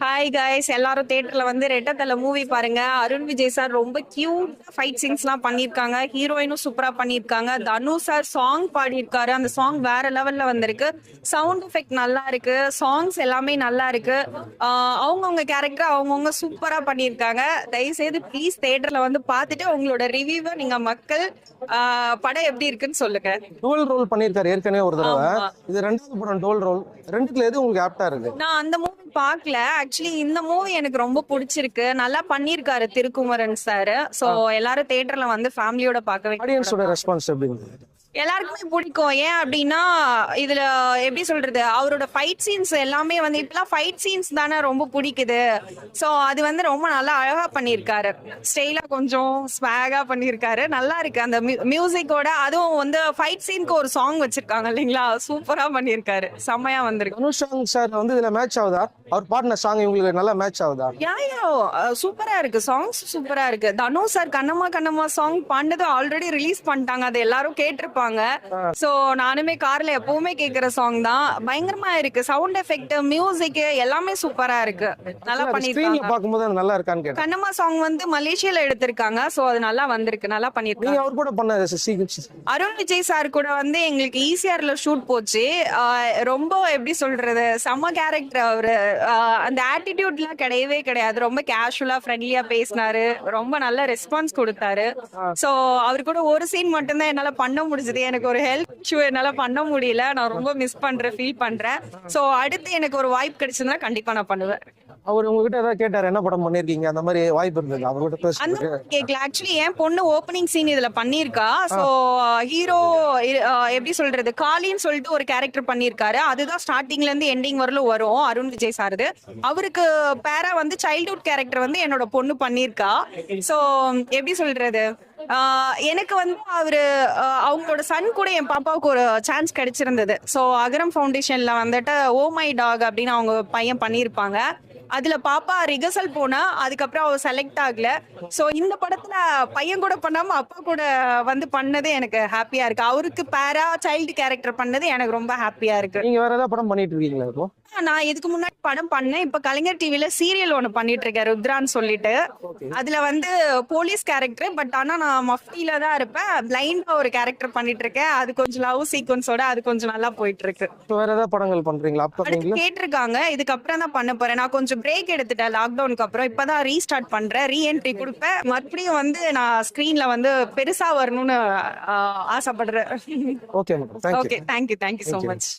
Hi guys, எல்லாரும் தியேட்டர்ல வந்து ரெட்டத்தல மூவி பாருங்க. அருண் விஜய் சார் ரொம்ப கியூட் ஃபைட் சீன்ஸ்லாம் பண்ணியிருக்காங்க. ஹீரோயினும் சூப்பரா பண்ணியிருக்காங்க. தனு சார் சாங் பாடியிருக்காரு. அந்த சாங் வேற லெவல்ல வந்திருக்கு. சவுண்ட் எஃபெக்ட் நல்லா இருக்கு. சாங்ஸ் எல்லாமே நல்லா இருக்கு. அவங்கவுங்க கேரக்டர் அவங்கவுங்க சூப்பரா பண்ணியிருக்காங்க. தயவுசெய்து ப்ளீஸ் தியேட்டர்ல வந்து பார்த்துட்டு உங்களோட ரிவ்யூவை நீங்க மக்கள் படம் எப்படி இருக்குன்னு சொல்லுங்க. டோல் ரோல் பண்ணியிருக்காரு ஏற்கனவே ஒரு தடவை. ஆமா. இது ரெண்டாவது படம் டோல் ரோல். ரெண்டுத்துல எது உங்களுக்கு ஆப்டா இருக்கு? நான் அந்த மூவி பார்க்கல. ஆக்சுவலி இந்த மூவி எனக்கு ரொம்ப பிடிச்சிருக்கு. நல்லா பண்ணியிருக்காரு திருக்குமரன் சார். சோ எல்லாரும் தியேட்டர்ல வந்து ஃபேமிலியோட பார்க்க ஆடியன்ஸோட ரெஸ்பான்ஸ் எப்படி இருந்தது? எல்லாருக்குமே பிடிக்கும். ஏன் அப்படின்னா இதுல எப்படி சொல்றது, அவரோட ஃபைட் சீன்ஸ் எல்லாமே வந்து இப்பெல்லாம் ஃபைட் சீன்ஸ் தானே ரொம்ப பிடிக்குது. ஸோ அது வந்து ரொம்ப நல்லா அழகா பண்ணியிருக்காரு. ஸ்டைலா கொஞ்சம் ஸ்வாகா பண்ணியிருக்காரு. நல்லா இருக்கு அந்த மியூசிக்கோட. அதுவும் வந்து ஃபைட் சீனுக்கு ஒரு சாங் வச்சிருக்காங்க இல்லைங்களா, சூப்பரா பண்ணியிருக்காரு. செம்மையா வந்திருக்கு. தனுஷ் சார் வந்து இதுல மேட்ச் ஆகுதா? அவர் பாடின சாங் இவங்களுக்கு நல்லா மேட்ச் ஆகுதா? யாயோ சூப்பரா இருக்கு. சாங்ஸ் சூப்பரா இருக்கு. தனு சார் கண்ணம்மா கண்ணம்மா சாங் பாண்டது ஆல்ரெடி ரிலீஸ் பண்ணிட்டாங்க. அது எல்லாரும் கேட்டிருப்பாங்க. சோ நானுமே கார்ல எப்பவுமே கேக்குற சாங் தான். பயங்கரமா இருக்கு. சவுண்ட் எஃபெக்ட், மியூசிக் எல்லாமே சூப்பரா இருக்கு. நல்லா பண்ணிருக்காங்க. பாக்கும்போது நல்லா இருக்கான்னு கேட்டேன். கண்ணம்மா சாங் வந்து மலேசியால எடுத்திருக்காங்க. சோ அது நல்லா வந்திருக்கு. நல்லா பண்ணிருக்காங்க. அவர் கூட பண்ண அருண் விஜய் சார் கூட வந்து எங்களுக்கு ஈசிஆர்ல ஷூட் போச்சு. ரொம்ப எப்படி சொல்றது, செம்ம கேரக்டர் அவரு. அந்த ஆட்டிடியூட்லாம் கிடையவே கிடையாது. ரொம்ப கேஷுவலா ஃப்ரெண்ட்லியா பேசினாரு. ரொம்ப நல்ல ரெஸ்பான்ஸ் கொடுத்தாரு. சோ அவர் கூட ஒரு சீன் மட்டும்தான் என்னால பண்ண முடிஞ்சது. எனக்கு ஒரு ஹெல்த் இஷ்யூ, என்னால பண்ண முடியல. நான் ரொம்ப மிஸ் பண்றேன், ஃபீல் பண்றேன். சோ அடுத்து எனக்கு ஒரு வாய்ப்பு கிடைச்சதுன்னா கண்டிப்பா நான் பண்ணுவேன். அவர் உங்ககிட்ட ஏதாவது கேட்டாரு, என்ன படம் பண்ணிருக்கீங்க, அந்த மாதிரி வாய்ப்பு இருந்தது அவர்கிட்ட பேசுறதுக்கு? கேட்கல. ஆக்சுவலி என் பொண்ணு ஓப்பனிங் சீன் இதுல பண்ணிருக்கா. சோ ஹீரோ எப்படி சொல்றது, காளின்னு சொல்லிட்டு ஒரு கேரக்டர் பண்ணிருக்காரு. அதுதான் ஸ்டார்டிங்ல இருந்து எண்டிங் வரலும் வரும். அருண் விஜய் சாரது. அவருக்கு பேரா வந்து சைல்ட்ஹுட் கேரக்டர் வந்து என்னோட பொண்ணு பண்ணிருக்கா. சோ எப்படி சொல்றது, எனக்கு வந்து அவரு அவங்களோட சன் கூட என் பாப்பாவுக்கு ஒரு சான்ஸ் கிடைச்சிருந்தது. ஸோ அகரம் ஃபவுண்டேஷன்ல வந்துட்டு ஓ மை டாக் அப்படின்னு அவங்க பையன் பண்ணியிருப்பாங்க. அதுல பாப்பா ரிகர்சல் போனா, அதுக்கப்புறம் அவ செலக்ட் ஆகல. சோ இந்த படத்துல பையன் கூட பண்ணாம அப்பா கூட வந்து பண்ணது எனக்கு ஹாப்பியா இருக்கு. அவருக்கு பேரா சைல்டு கேரக்டர் பண்ணது எனக்கு ரொம்ப ஹாப்பியா இருக்கு. நீங்க வேற ஏதாவது படம் பண்ணிட்டு இருக்கீங்களா இப்போ? நான் இதுக்கு முன்னாடி படம் பண்ணேன். இப்ப கலைஞர் டிவில சீரியல் ஒண்ணு பண்ணிட்டு இருக்கேன், ருத்ரான்னு சொல்லிட்டு. அதுல வந்து போலீஸ் கேரக்டர். பட் ஆனா நான் மஃப்டில தான் இருப்பேன். பிளைண்டா ஒரு கேரக்டர் பண்ணிட்டு இருக்கேன். அது கொஞ்சம் லவ் சீக்வன்ஸோட அது கொஞ்சம் நல்லா போயிட்டு இருக்கு. வேற ஏதாவது படங்கள் பண்றீங்களா? கேட்டிருக்காங்க. இதுக்கப்புறம் தான் பண்ண போறேன். நான் கொஞ்சம் பிரேக் எடுத்துட்டேன் லாக்டவுனுக்கு அப்புறம். இப்பதான் ரீஸ்டார்ட் பண்றேன். ரீஎன்ட்ரி கொடுப்பேன். மறுபடியும் வந்து நான் ஸ்கிரீன்ல வந்து பெருசா வரணும்னு ஆசைப்படுறேன். Okay, thank you so much.